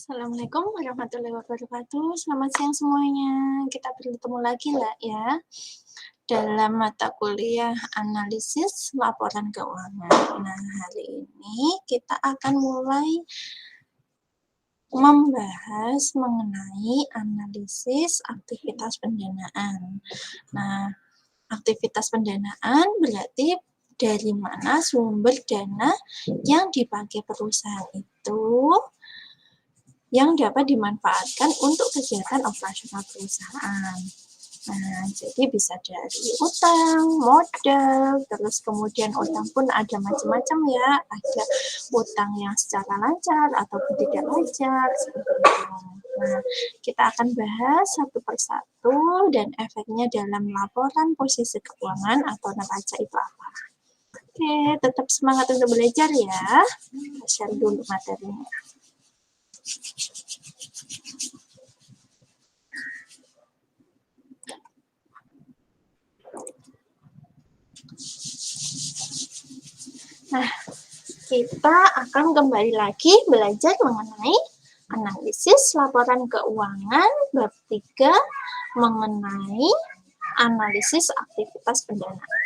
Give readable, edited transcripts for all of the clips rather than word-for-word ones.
Assalamualaikum warahmatullahi wabarakatuh. Selamat siang semuanya. Kita bertemu lagi lah ya dalam mata kuliah analisis laporan keuangan. Nah, hari ini kita akan mulai membahas mengenai analisis aktivitas pendanaan. Nah, aktivitas pendanaan berarti dari mana sumber dana yang dipakai perusahaan itu yang dapat dimanfaatkan untuk kegiatan operasional perusahaan. Nah, jadi bisa dari utang, modal, terus kemudian utang pun ada macam-macam ya. Ada utang yang secara lancar atau tidak lancar, seperti itu. Nah, kita akan bahas satu persatu dan efeknya dalam laporan posisi keuangan atau neraca itu apa. Oke, tetap semangat untuk belajar ya. Kita share dulu materinya. Nah, kita akan kembali lagi belajar mengenai analisis laporan keuangan bab 3 mengenai analisis aktivitas pendanaan.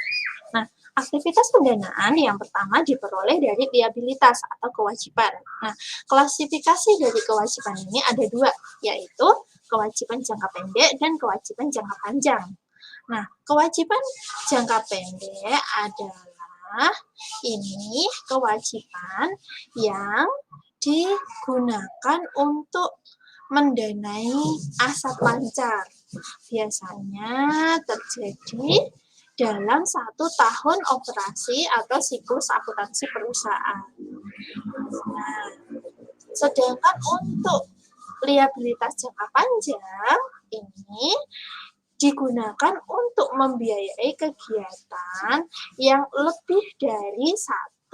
Nah, aktivitas pendanaan yang pertama diperoleh dari liabilitas atau kewajiban. Nah, klasifikasi dari kewajiban ini ada dua, yaitu kewajiban jangka pendek dan kewajiban jangka panjang. Nah, kewajiban jangka pendek adalah ini kewajiban yang digunakan untuk mendanai aset lancar. Biasanya terjadi dalam 1 tahun operasi atau siklus akuntansi perusahaan. Nah, sedangkan untuk liabilitas jangka panjang ini digunakan untuk membiayai kegiatan yang lebih dari 1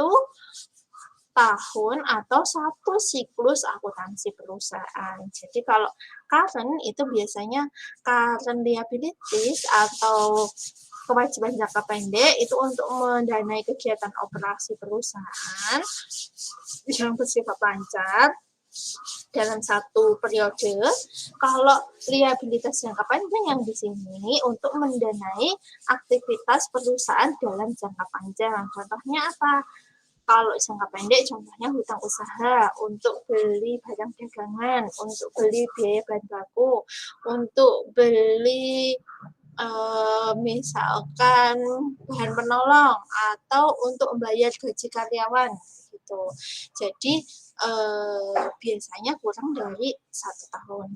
tahun atau 1 siklus akuntansi perusahaan. Jadi kalau current itu biasanya current liabilities atau kewajiban jangka pendek itu untuk mendanai kegiatan operasi perusahaan yang bersifat lancar dalam 1 periode. Kalau liabilitas jangka panjang yang di sini untuk mendanai aktivitas perusahaan dalam jangka panjang. Contohnya apa? Kalau jangka pendek contohnya hutang usaha untuk beli barang dagangan, untuk beli biaya bahan baku, untuk beli misalkan bahan penolong atau untuk membayar gaji karyawan gitu. Jadi biasanya kurang dari 1 tahun.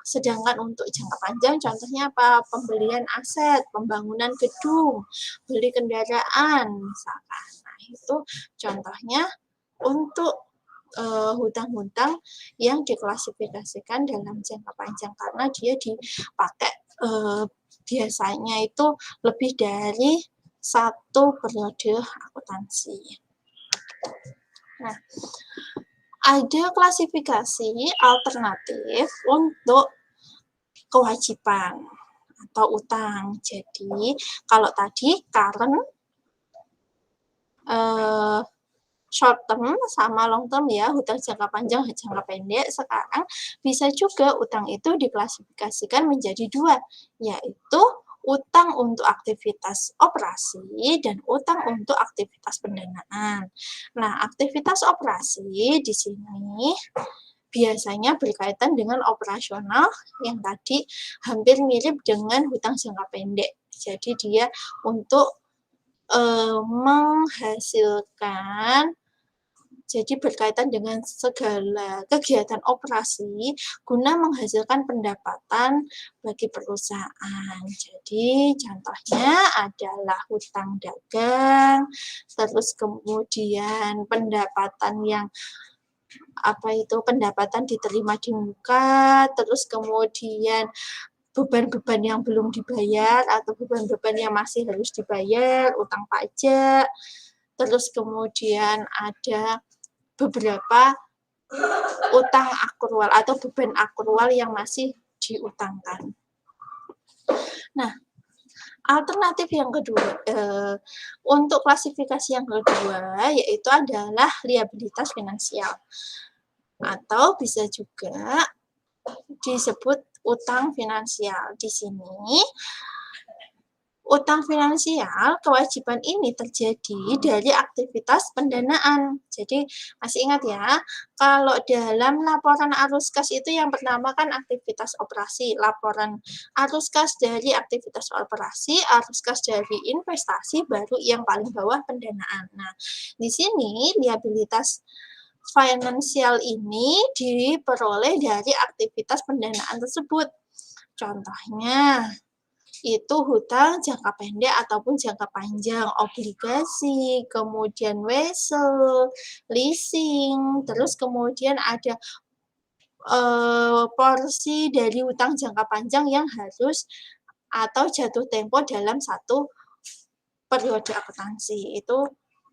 Sedangkan untuk jangka panjang contohnya apa? Pembelian aset, pembangunan gedung, beli kendaraan misalkan. Nah, itu contohnya untuk hutang-hutang yang diklasifikasikan dalam jangka panjang karena dia dipakai biasanya itu lebih dari 1 periode akuntansi. Nah, ada klasifikasi alternatif untuk kewajiban atau utang. Jadi, kalau tadi current short term sama long term ya, hutang jangka panjang, jangka pendek. Sekarang bisa juga utang itu diklasifikasikan menjadi 2, yaitu utang untuk aktivitas operasi dan utang untuk aktivitas pendanaan. Nah, aktivitas operasi di sini biasanya berkaitan dengan operasional yang tadi hampir mirip dengan hutang jangka pendek. Jadi dia untuk menghasilkan, jadi berkaitan dengan segala kegiatan operasi guna menghasilkan pendapatan bagi perusahaan. Jadi contohnya adalah hutang dagang, terus kemudian pendapatan yang pendapatan diterima di muka, terus kemudian beban-beban yang belum dibayar atau beban-beban yang masih harus dibayar, utang pajak, terus kemudian ada beberapa utang akrual atau beban akrual yang masih diutangkan. Nah, alternatif yang kedua, untuk klasifikasi yang kedua yaitu adalah liabilitas finansial. atau bisa juga disebut utang finansial. Di sini utang finansial, kewajiban ini terjadi dari aktivitas pendanaan. Jadi, masih ingat ya, kalau dalam laporan arus kas itu yang pertama kan aktivitas operasi, laporan arus kas dari aktivitas operasi, arus kas dari investasi, baru yang paling bawah pendanaan. Nah, di sini liabilitas finansial ini diperoleh dari aktivitas pendanaan tersebut. Contohnya, itu hutang jangka pendek ataupun jangka panjang, obligasi, kemudian wesel, leasing, terus kemudian ada porsi dari hutang jangka panjang yang harus atau jatuh tempo dalam satu periode akuntansi. Itu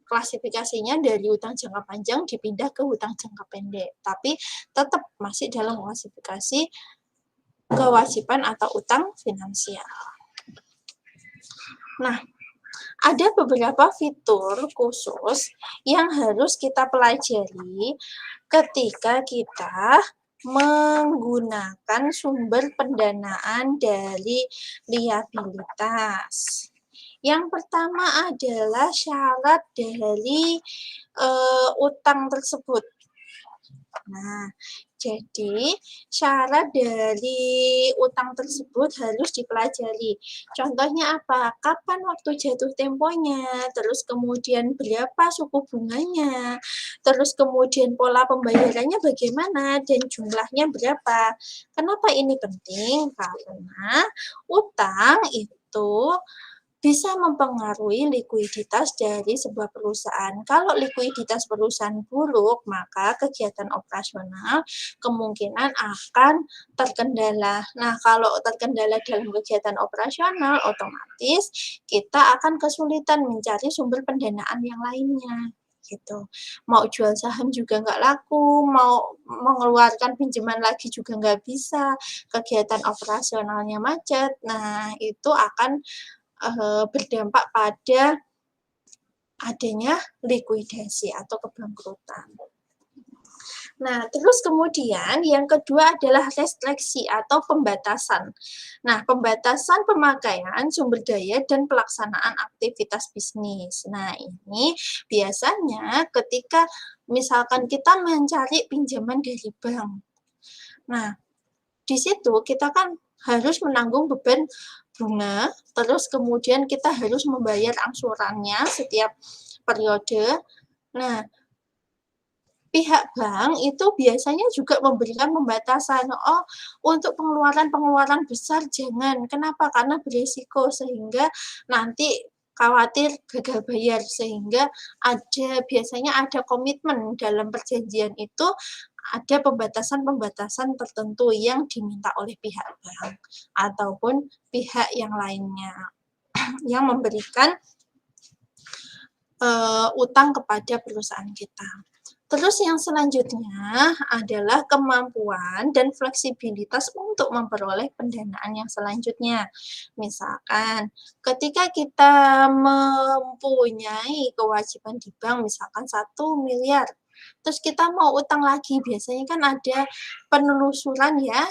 klasifikasinya dari hutang jangka panjang dipindah ke hutang jangka pendek, tapi tetap masih dalam klasifikasi kewajiban atau utang finansial. Nah, ada beberapa fitur khusus yang harus kita pelajari ketika kita menggunakan sumber pendanaan dari liabilitas. Yang pertama adalah syarat dari utang tersebut. Nah, jadi syarat dari utang tersebut harus dipelajari. Contohnya apa? Kapan waktu jatuh temponya, terus kemudian berapa suku bunganya, terus kemudian pola pembayarannya bagaimana, dan jumlahnya berapa. Kenapa ini penting? Karena utang itu bisa mempengaruhi likuiditas dari sebuah perusahaan. Kalau likuiditas perusahaan buruk, maka kegiatan operasional kemungkinan akan terkendala. Nah, kalau terkendala dalam kegiatan operasional, otomatis kita akan kesulitan mencari sumber pendanaan yang lainnya. Gitu. Mau jual saham juga nggak laku, mau mengeluarkan pinjaman lagi juga nggak bisa, kegiatan operasionalnya macet. Nah, itu akan berdampak pada adanya likuidasi atau kebangkrutan. Nah, terus kemudian yang kedua adalah restriksi atau pembatasan. Nah, pembatasan pemakaian sumber daya dan pelaksanaan aktivitas bisnis. Nah, ini biasanya ketika misalkan kita mencari pinjaman dari bank. Nah, di situ kita kan harus menanggung beban bunga, terus kemudian kita harus membayar angsurannya setiap periode. Nah, pihak bank itu biasanya juga memberikan pembatasan, oh untuk pengeluaran-pengeluaran besar jangan, kenapa? Karena berisiko sehingga nanti khawatir gagal bayar, sehingga biasanya ada komitmen dalam perjanjian itu, ada pembatasan-pembatasan tertentu yang diminta oleh pihak bank ataupun pihak yang lainnya yang memberikan utang kepada perusahaan kita. Terus yang selanjutnya adalah kemampuan dan fleksibilitas untuk memperoleh pendanaan yang selanjutnya. Misalkan ketika kita mempunyai kewajiban di bank misalkan 1 miliar, terus kita mau utang lagi, biasanya kan ada penelusuran ya,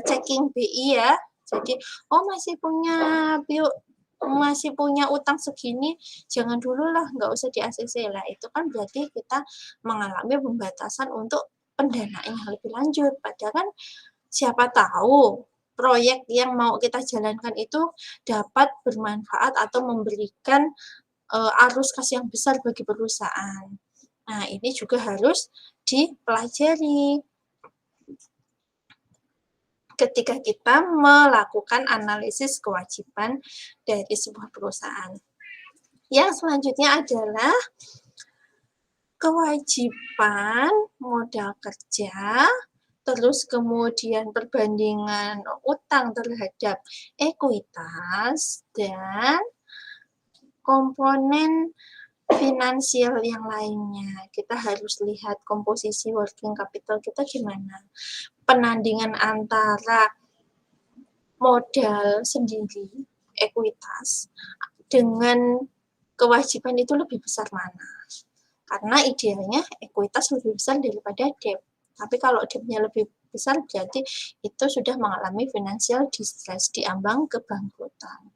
checking BI ya. Jadi, oh masih punya utang segini, jangan dulu lah, nggak usah di-ACC lah. Itu kan berarti kita mengalami pembatasan untuk pendanaan yang lebih lanjut. Padahal kan siapa tahu proyek yang mau kita jalankan itu dapat bermanfaat atau memberikan arus kas yang besar bagi perusahaan. Nah, ini juga harus dipelajari ketika kita melakukan analisis kewajiban dari sebuah perusahaan. Yang selanjutnya adalah kewajiban modal kerja, terus kemudian perbandingan utang terhadap ekuitas, dan komponen finansial yang lainnya. Kita harus lihat komposisi working capital kita gimana. Penandingan antara modal sendiri, ekuitas, dengan kewajiban itu lebih besar mana. Karena idealnya ekuitas lebih besar daripada debt. Tapi kalau debt-nya lebih besar berarti itu sudah mengalami financial distress, diambang kebangkrutan.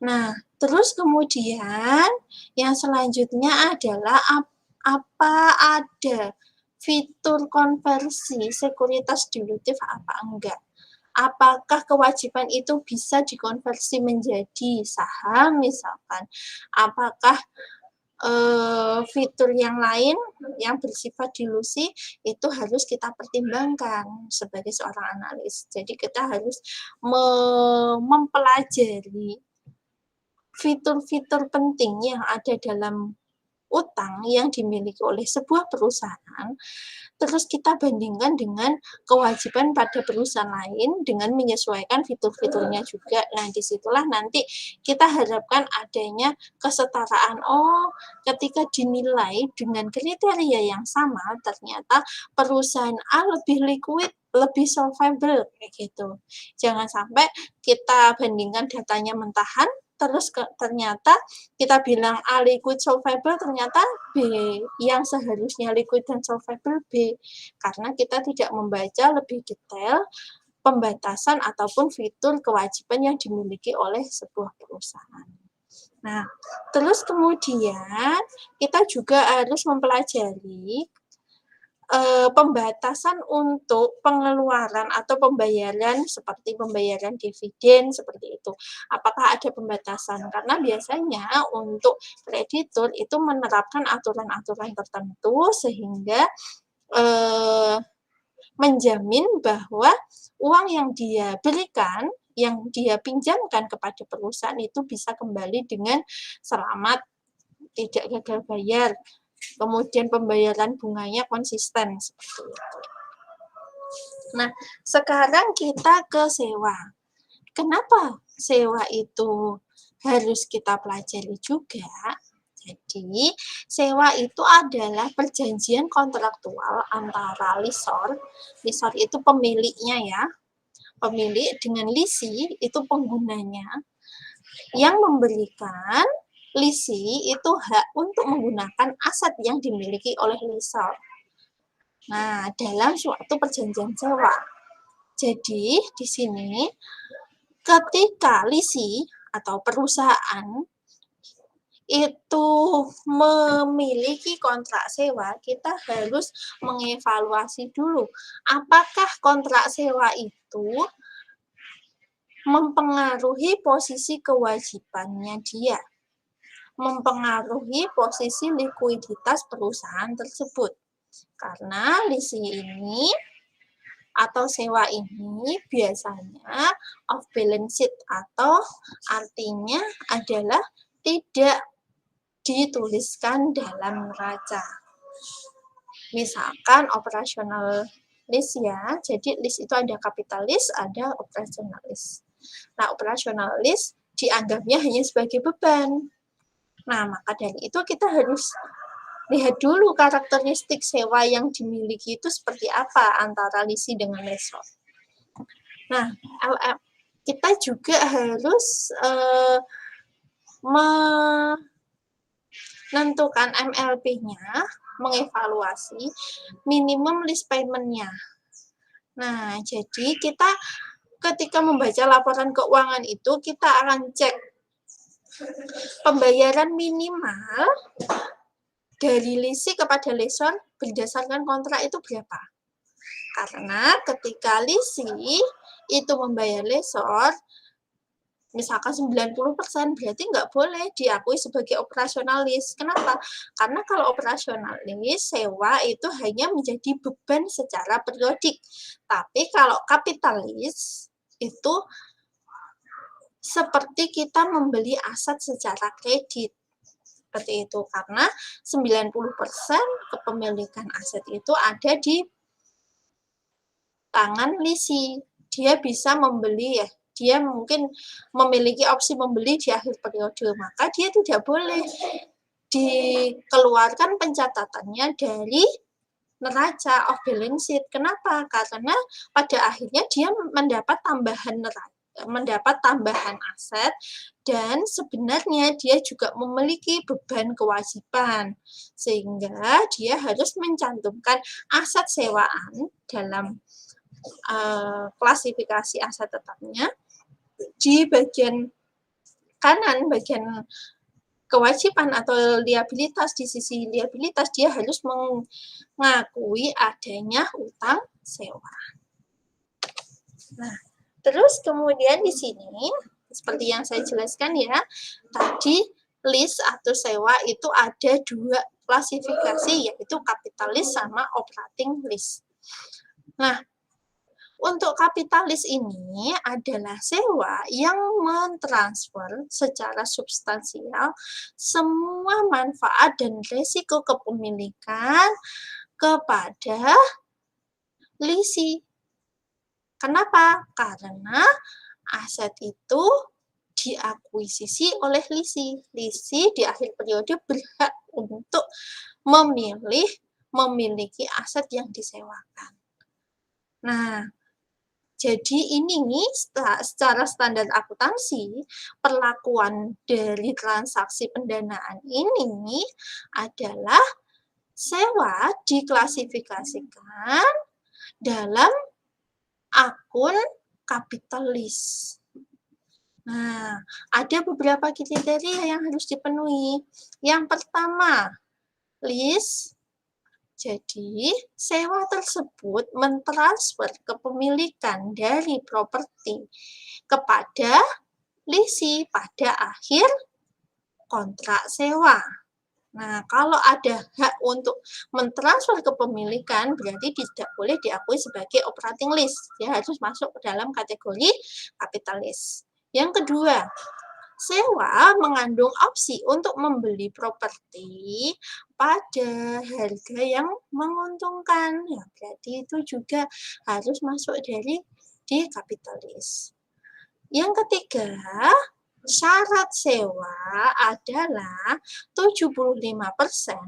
Nah, terus kemudian yang selanjutnya adalah apa ada fitur konversi sekuritas dilutif apa enggak? Apakah kewajiban itu bisa dikonversi menjadi saham misalkan? Apakah fitur yang lain yang bersifat dilusi itu harus kita pertimbangkan sebagai seorang analis. Jadi kita harus mempelajari fitur-fitur penting yang ada dalam utang yang dimiliki oleh sebuah perusahaan, terus kita bandingkan dengan kewajiban pada perusahaan lain dengan menyesuaikan fitur-fiturnya juga. Nah, disitulah nanti kita harapkan adanya kesetaraan. Oh, ketika dinilai dengan kriteria yang sama, ternyata perusahaan A lebih liquid, lebih solvable, kayak gitu. Jangan sampai kita bandingkan datanya mentahan, terus ternyata kita bilang A liquid solvable, ternyata B yang seharusnya liquid dan solvable B, karena kita tidak membaca lebih detail pembatasan ataupun fitur kewajiban yang dimiliki oleh sebuah perusahaan. Nah, terus kemudian kita juga harus mempelajari pembatasan untuk pengeluaran atau pembayaran seperti pembayaran dividen seperti itu. Apakah ada pembatasan? Karena biasanya untuk kreditur itu menerapkan aturan-aturan tertentu sehingga menjamin bahwa uang yang dia berikan, yang dia pinjamkan kepada perusahaan itu bisa kembali dengan selamat, tidak gagal bayar. Kemudian pembayaran bunganya konsisten seperti itu. Nah, sekarang kita ke sewa. Kenapa sewa itu harus kita pelajari juga? Jadi, sewa itu adalah perjanjian kontraktual antara lessor itu pemiliknya ya, pemilik dengan lisi itu penggunanya, yang memberikan lisi itu hak untuk menggunakan aset yang dimiliki oleh lessor. Nah, dalam suatu perjanjian sewa. Jadi, di sini ketika lisi atau perusahaan itu memiliki kontrak sewa, kita harus mengevaluasi dulu apakah kontrak sewa itu mempengaruhi posisi kewajibannya dia, mempengaruhi posisi likuiditas perusahaan tersebut. Karena lisi ini atau sewa ini biasanya off balance sheet atau artinya adalah tidak dituliskan dalam neraca. Misalkan operasional list ya, jadi list itu ada capital list, ada operational list. Nah, operational list dianggapnya hanya sebagai beban. Nah, maka dari itu kita harus lihat dulu karakteristik sewa yang dimiliki itu seperti apa antara lisi dengan lessor. Nah, kita juga harus menentukan MLP-nya, mengevaluasi minimum list payment-nya. Nah, jadi kita ketika membaca laporan keuangan itu, kita akan cek pembayaran minimal dari lisi kepada lessor berdasarkan kontrak itu berapa. Karena ketika lisi itu membayar lessor, misalkan 90%, berarti nggak boleh diakui sebagai operasional list. Kenapa? Karena kalau operasional list, sewa itu hanya menjadi beban secara periodik. Tapi kalau kapitalis itu seperti kita membeli aset secara kredit. Seperti itu, karena 90% kepemilikan aset itu ada di tangan lisi. Dia bisa membeli ya, dia mungkin memiliki opsi membeli di akhir periode, maka dia tidak boleh dikeluarkan pencatatannya dari neraca off balance sheet. Kenapa? Karena pada akhirnya dia mendapat tambahan neraca, mendapat tambahan aset dan sebenarnya dia juga memiliki beban kewajiban, sehingga dia harus mencantumkan aset sewaan dalam klasifikasi aset tetapnya di bagian kanan, bagian kewajiban atau liabilitas. Di sisi liabilitas dia harus mengakui adanya utang sewa. Nah, terus kemudian di sini seperti yang saya jelaskan ya, tadi lease atau sewa itu ada dua klasifikasi, yaitu kapitalis sama operating lease. Nah, untuk kapitalis ini adalah sewa yang mentransfer secara substansial semua manfaat dan risiko kepemilikan kepada lisi. Kenapa? Karena aset itu diakuisisi oleh lisi. Lisi di akhir periode berhak untuk memiliki aset yang disewakan. Nah, jadi ini nih secara standar akuntansi, perlakuan dari transaksi pendanaan ini adalah sewa diklasifikasikan dalam akun kapitalis. Nah, ada beberapa kriteria yang harus dipenuhi. Yang pertama, lease. Jadi, sewa tersebut mentransfer kepemilikan dari properti kepada lisi pada akhir kontrak sewa. Nah, kalau ada hak untuk mentransfer kepemilikan, berarti tidak boleh diakui sebagai operating lease. Dia harus masuk ke dalam kategori kapitalis. Yang kedua, sewa mengandung opsi untuk membeli properti pada harga yang menguntungkan. Ya, berarti itu juga harus masuk di kapitalis. Yang ketiga, syarat sewa adalah 75%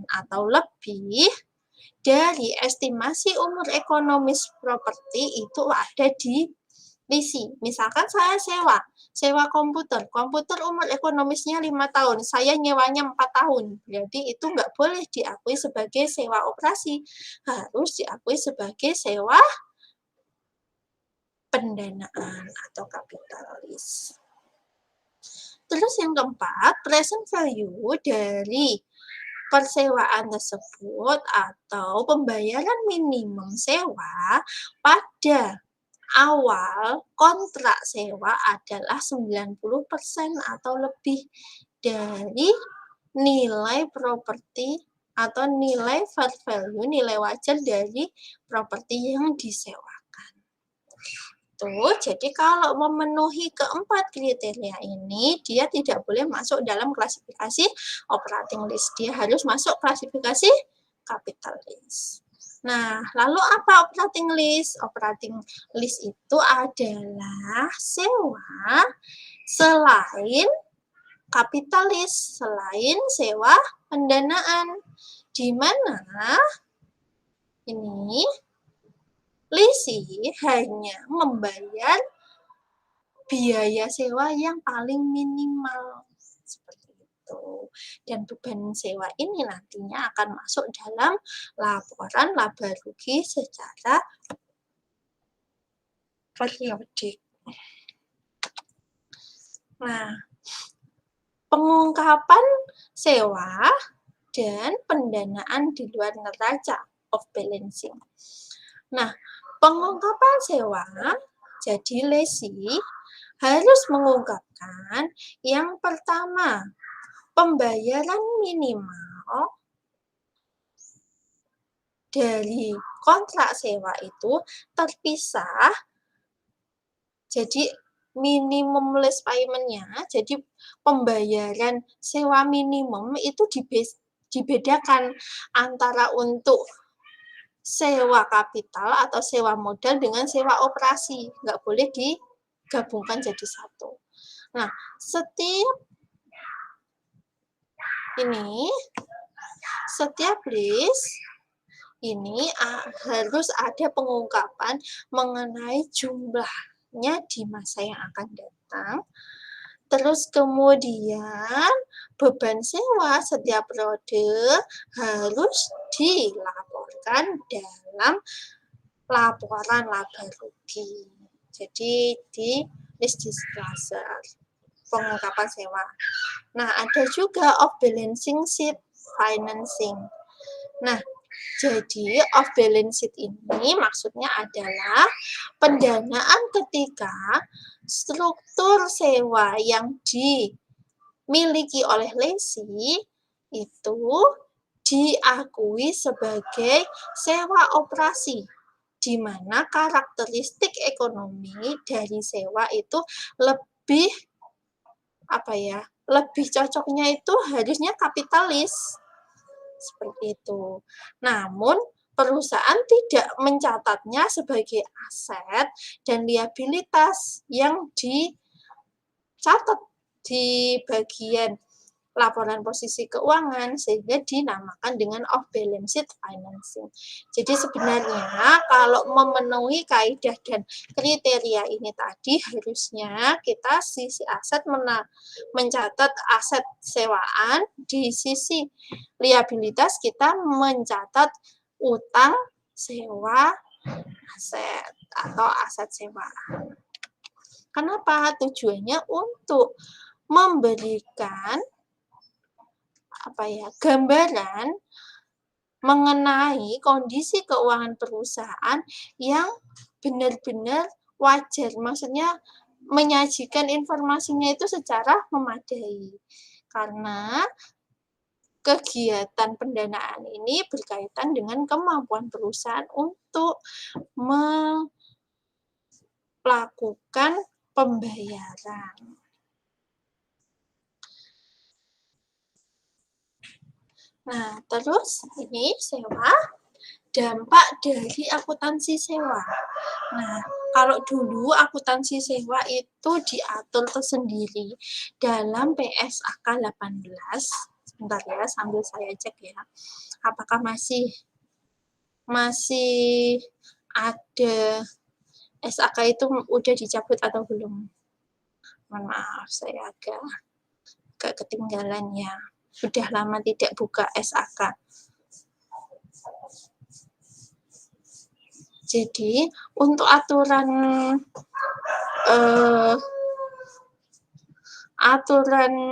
atau lebih dari estimasi umur ekonomis properti itu ada di lisi. Misalkan saya sewa komputer umur ekonomisnya 5 tahun, saya nyewanya 4 tahun, berarti itu nggak boleh diakui sebagai sewa operasi, harus diakui sebagai sewa pendanaan atau kapitalis. Terus yang keempat, present value dari persewaan tersebut atau pembayaran minimum sewa pada awal kontrak sewa adalah 90% atau lebih dari nilai properti atau nilai fair value, nilai wajar dari properti yang disewakan. Tuh, jadi kalau memenuhi keempat kriteria ini, dia tidak boleh masuk dalam klasifikasi operating lease. Dia harus masuk klasifikasi kapitalis. Nah, lalu apa operating lease? Operating lease itu adalah sewa selain kapitalis, selain sewa pendanaan, di mana ini lisi hanya membayar biaya sewa yang paling minimal. Seperti itu. Dan beban sewa ini nantinya akan masuk dalam laporan laba rugi secara periodik. Nah, pengungkapan sewa dan pendanaan di luar neraca off balancing. Nah, pengungkapan sewa, jadi lesi harus mengungkapkan yang pertama, pembayaran minimal dari kontrak sewa itu terpisah, jadi minimum lease payment-nya, jadi pembayaran sewa minimum itu dibedakan antara untuk sewa kapital atau sewa modal dengan sewa operasi, nggak boleh digabungkan jadi satu. Nah, setiap list ini harus ada pengungkapan mengenai jumlah manfaatnya di masa yang akan datang. Terus kemudian beban sewa setiap periode harus dilaporkan dalam laporan laba rugi. Jadi di list disclosure pengungkapan sewa. Nah, ada juga off balancing sheet financing. Nah, jadi off balance sheet ini maksudnya adalah pendanaan ketika struktur sewa yang dimiliki oleh lesi itu diakui sebagai sewa operasi, di mana karakteristik ekonomi dari sewa itu lebih lebih cocoknya itu harusnya kapitalis. Seperti itu. Namun perusahaan tidak mencatatnya sebagai aset dan liabilitas yang dicatat di bagian laporan posisi keuangan sehingga dinamakan dengan off balance sheet financing. Jadi sebenarnya kalau memenuhi kaidah dan kriteria ini tadi harusnya kita sisi aset mencatat aset sewaan, di sisi liabilitas kita mencatat utang sewa aset atau aset sewaan. Kenapa? Tujuannya untuk memberikan gambaran mengenai kondisi keuangan perusahaan yang benar-benar wajar. Maksudnya menyajikan informasinya itu secara memadai. Karena kegiatan pendanaan ini berkaitan dengan kemampuan perusahaan untuk melakukan pembayaran. Nah, terus ini sewa, dampak dari akuntansi sewa. Nah, kalau dulu akuntansi sewa itu diatur tersendiri dalam PSAK 18. Sebentar ya, sambil saya cek ya. Apakah masih ada SAK itu udah dicabut atau belum? Mohon maaf, saya agak ketinggalan ya. Sudah lama tidak buka SAK. Jadi, untuk aturan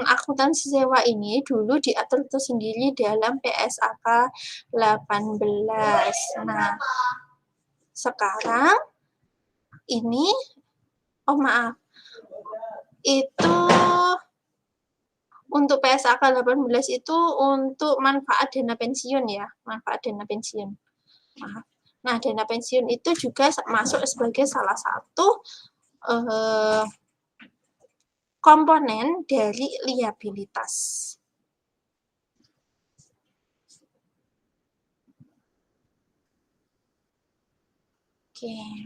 akuntansi sewa ini dulu diatur tersendiri dalam PSAK 18. Nah, sekarang ini, itu untuk PSAK 18 itu untuk manfaat dana pensiun ya, manfaat dana pensiun. Nah, dana pensiun itu juga masuk sebagai salah satu komponen dari liabilitas. Oke.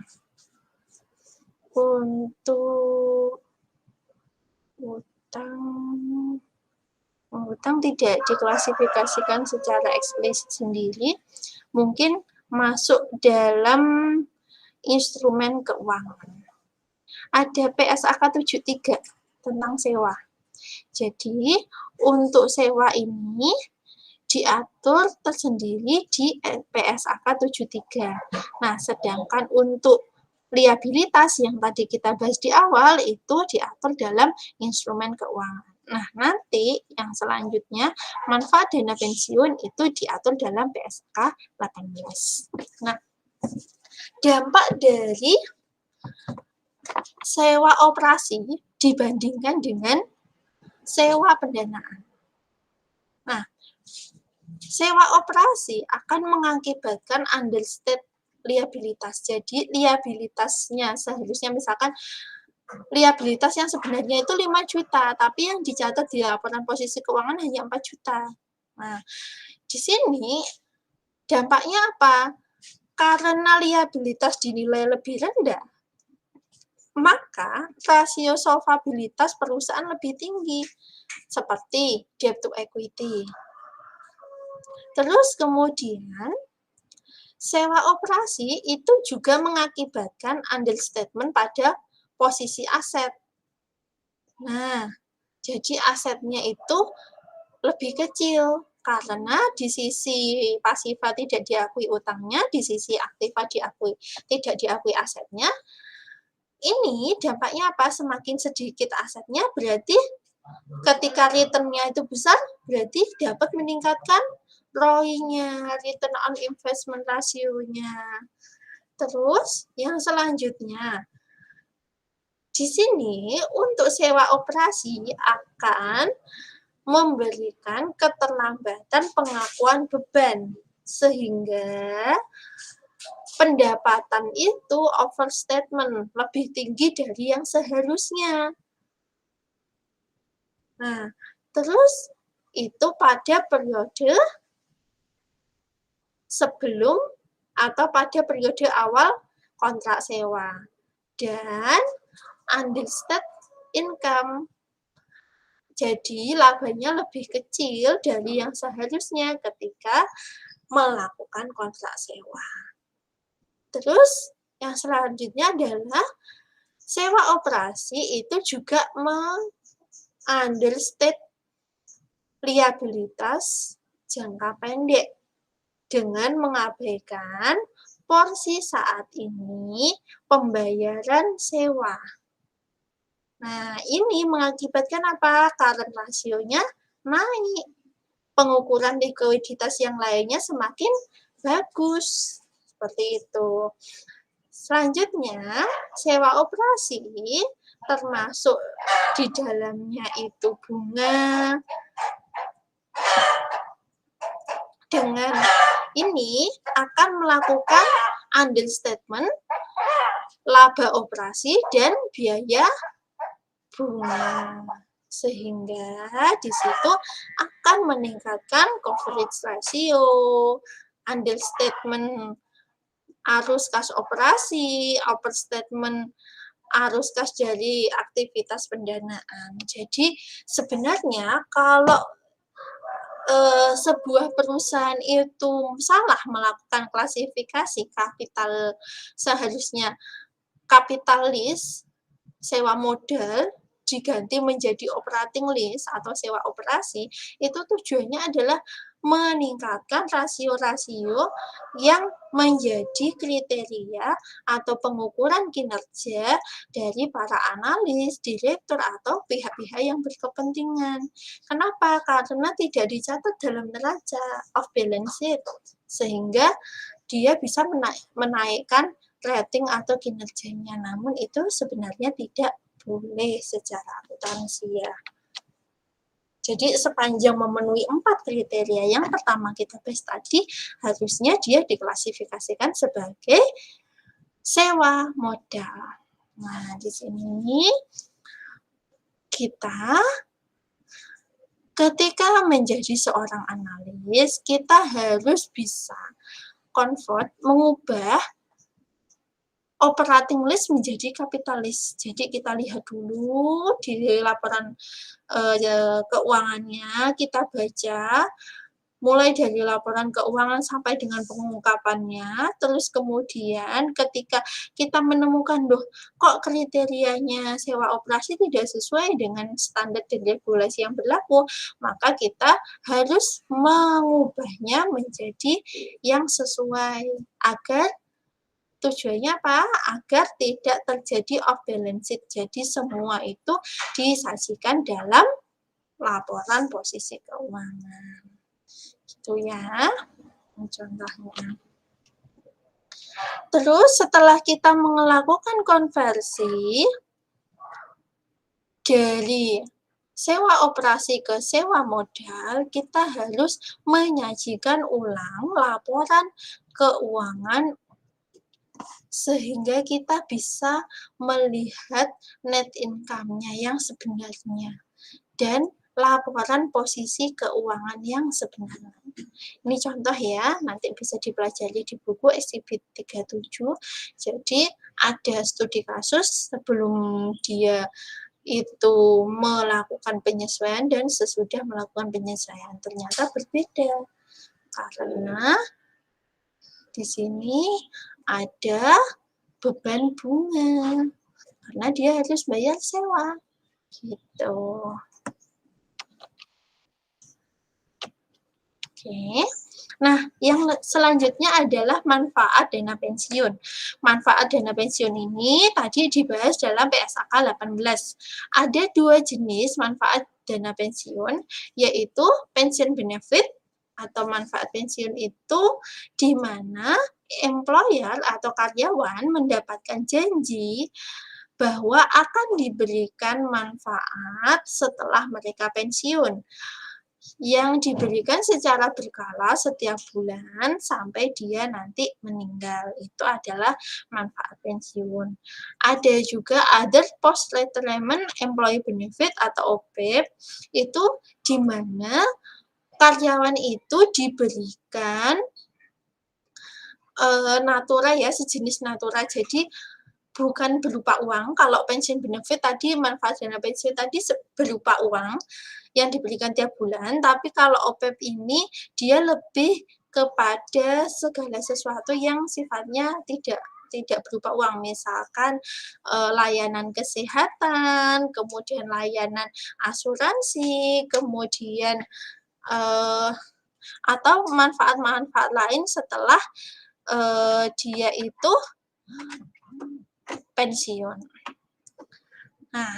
Untuk utang tidak diklasifikasikan secara eksplisit sendiri, mungkin masuk dalam instrumen keuangan. Ada PSAK 73 tentang sewa. Jadi, untuk sewa ini diatur tersendiri di PSAK 73. Nah, sedangkan untuk liabilitas yang tadi kita bahas di awal itu diatur dalam instrumen keuangan. Nah, nanti yang selanjutnya manfaat dana pensiun itu diatur dalam PSAK 18. Nah, dampak dari sewa operasi dibandingkan dengan sewa pendanaan. Nah, sewa operasi akan mengakibatkan understate liabilitas. Jadi, liabilitasnya seharusnya misalkan liabilitas yang sebenarnya itu 5 juta, tapi yang dicatat di laporan posisi keuangan hanya 4 juta. Nah, di sini dampaknya apa? Karena liabilitas dinilai lebih rendah, maka rasio solvabilitas perusahaan lebih tinggi, seperti debt to equity. Terus kemudian, sewa operasi itu juga mengakibatkan understatement pada posisi aset. Nah, jadi asetnya itu lebih kecil karena di sisi pasifa tidak diakui utangnya, di sisi aktiva tidak diakui asetnya. Ini dampaknya apa? Semakin sedikit asetnya berarti ketika return-nya itu besar, berarti dapat meningkatkan ROI-nya, return on investment ratio-nya. Terus yang selanjutnya, di sini untuk sewa operasi akan memberikan keterlambatan pengakuan beban, sehingga pendapatan itu overstatement, lebih tinggi dari yang seharusnya. Nah, terus itu pada periode sebelum atau pada periode awal kontrak sewa. Dan undisturbed income. Jadi labanya lebih kecil dari yang seharusnya ketika melakukan kontrak sewa. Terus yang selanjutnya adalah sewa operasi itu juga understate liabilitas jangka pendek dengan mengabaikan porsi saat ini pembayaran sewa. Nah, ini mengakibatkan apa? Current rasionya naik. Pengukuran likuiditas yang lainnya semakin bagus. Seperti itu. Selanjutnya, sewa operasi termasuk di dalamnya itu bunga. Dengan ini akan melakukan understatement laba operasi dan biaya bunga, sehingga di situ akan meningkatkan coverage ratio, understatement arus kas operasi, overstatement arus kas dari aktivitas pendanaan. Jadi sebenarnya kalau sebuah perusahaan itu salah melakukan klasifikasi kapital, seharusnya capital lease, sewa modal, diganti menjadi operating lease atau sewa operasi, itu tujuannya adalah meningkatkan rasio-rasio yang menjadi kriteria atau pengukuran kinerja dari para analis, direktur, atau pihak-pihak yang berkepentingan. Kenapa? Karena tidak dicatat dalam neraca of balance sheet, sehingga dia bisa menaikkan rating atau kinerjanya. Namun itu sebenarnya tidak boleh secara akuntansi ya. Jadi sepanjang memenuhi 4 kriteria yang pertama kita bahas tadi, harusnya dia diklasifikasikan sebagai sewa modal. Nah, di sini kita ketika menjadi seorang analis, kita harus bisa mengubah operating list menjadi kapitalis. Jadi kita lihat dulu di laporan keuangannya, kita baca mulai dari laporan keuangan sampai dengan pengungkapannya, terus kemudian ketika kita menemukan, loh kok kriterianya sewa operasi tidak sesuai dengan standar dan regulasi yang berlaku, maka kita harus mengubahnya menjadi yang sesuai agar tujuannya apa? Agar tidak terjadi off balance sheet. Jadi semua itu disajikan dalam laporan posisi keuangan. Gitu ya, contohnya. Terus setelah kita melakukan konversi dari sewa operasi ke sewa modal, kita harus menyajikan ulang laporan keuangan sehingga kita bisa melihat net income-nya yang sebenarnya dan laporan posisi keuangan yang sebenarnya. Ini contoh ya, nanti bisa dipelajari di buku SCP 37. Jadi ada studi kasus sebelum dia itu melakukan penyesuaian dan sesudah melakukan penyesuaian. Ternyata berbeda karena di sini ada beban bunga. karena dia harus bayar sewa, gitu. Oke. Nah, yang selanjutnya adalah manfaat dana pensiun. Manfaat dana pensiun ini tadi dibahas dalam PSAK 18. Ada 2 jenis manfaat dana pensiun, yaitu pensiun benefit atau manfaat pensiun itu di mana employer atau karyawan mendapatkan janji bahwa akan diberikan manfaat setelah mereka pensiun yang diberikan secara berkala setiap bulan sampai dia nanti meninggal. Itu adalah manfaat pensiun. Ada juga other post retirement employee benefit atau OPEB, itu di mana karyawan itu diberikan natura ya, sejenis natura. Jadi bukan berupa uang, kalau pensiun benefit tadi, manfaat dana pensiun tadi berupa uang yang diberikan tiap bulan, tapi kalau OPEB ini dia lebih kepada segala sesuatu yang sifatnya tidak berupa uang, misalkan layanan kesehatan, kemudian layanan asuransi, kemudian atau manfaat-manfaat lain setelah dia itu pensiun. Nah,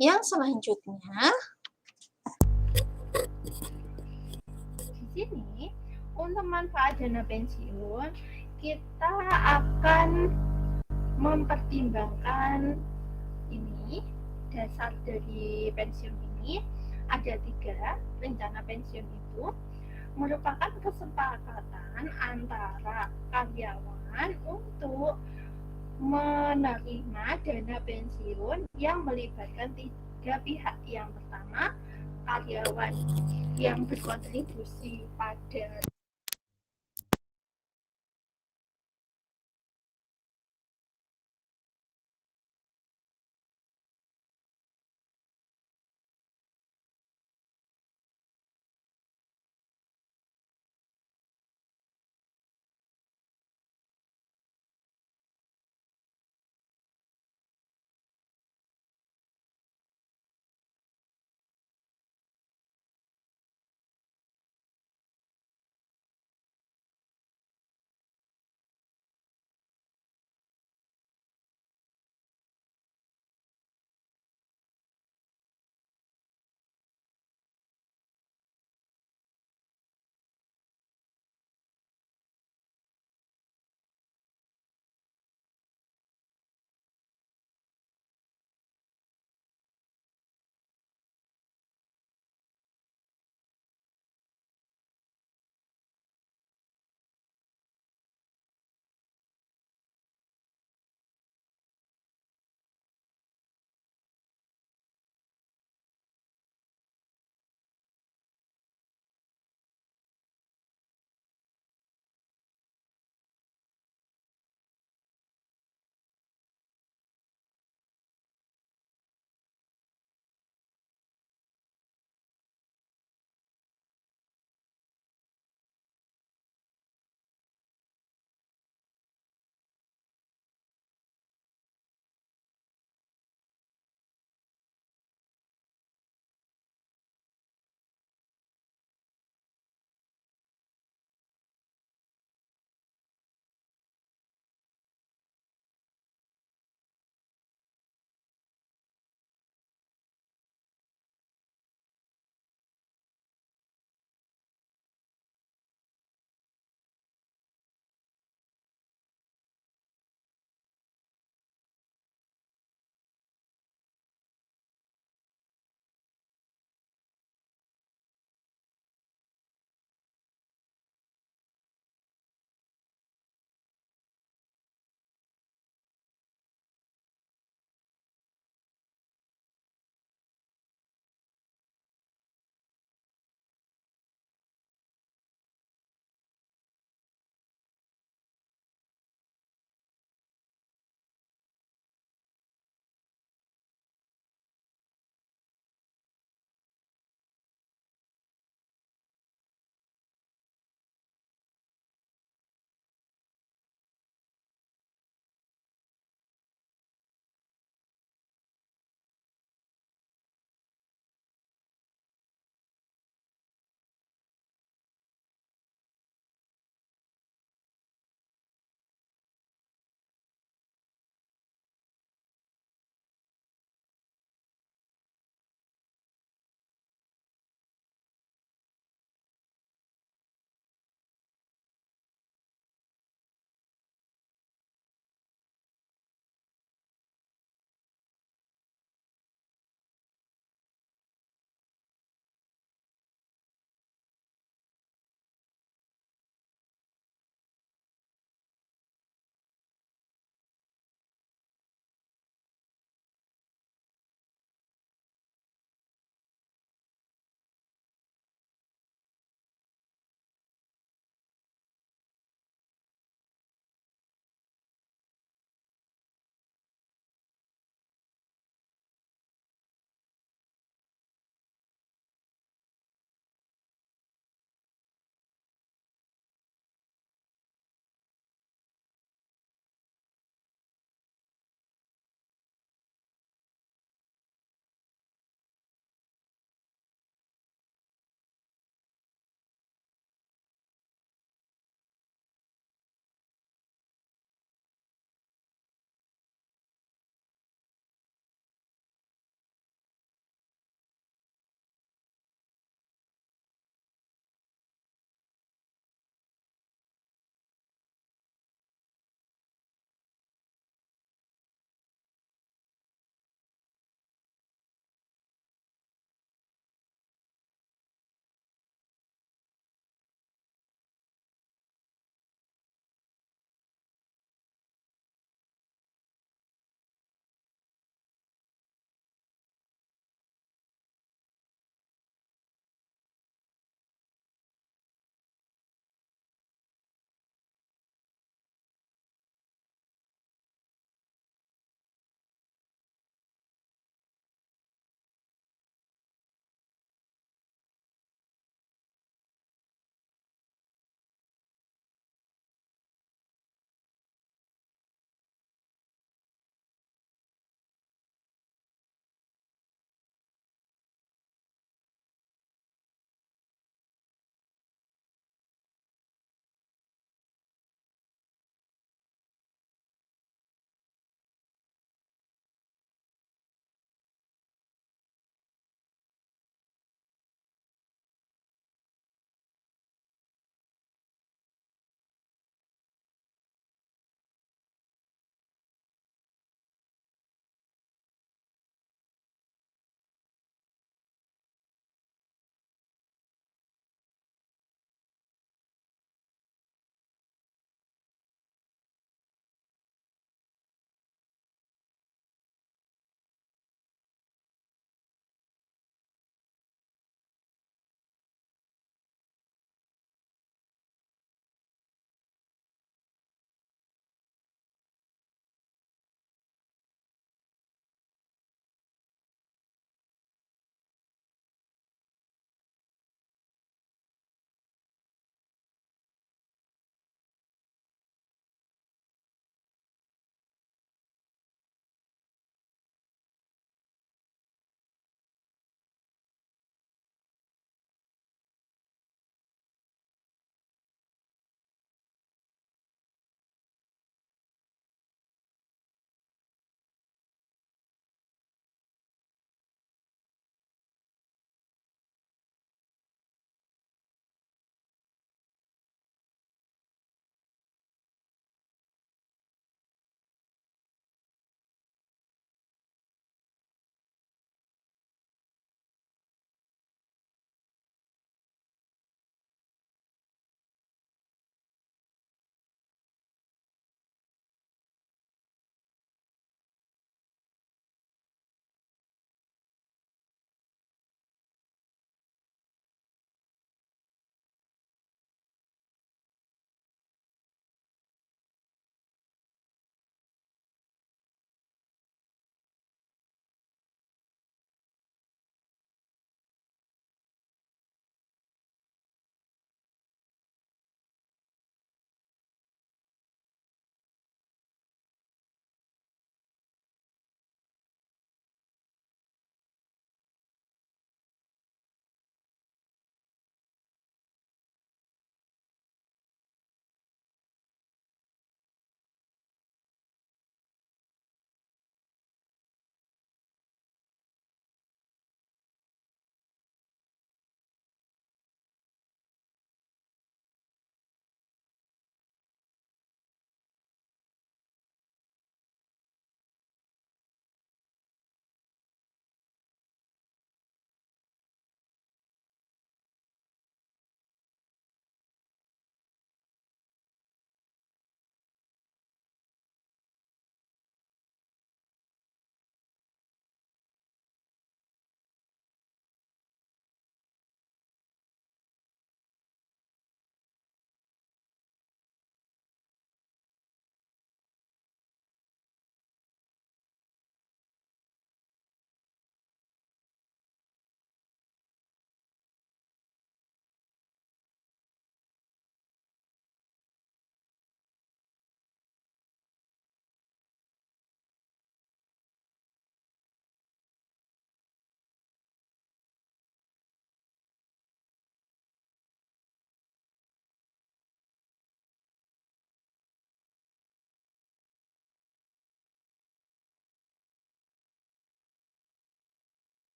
yang selanjutnya di sini untuk manfaat dana pensiun kita akan mempertimbangkan ini dasar dari pensiun ini ada 3. Rencana pensiun itu merupakan kesepakatan antara karyawan untuk menerima dana pensiun yang melibatkan 3 pihak. Yang pertama, karyawan yang berkontribusi pada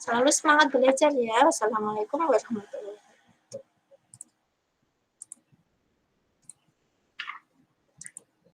Selalu semangat belajar ya. Wassalamualaikum warahmatullahi wabarakatuh.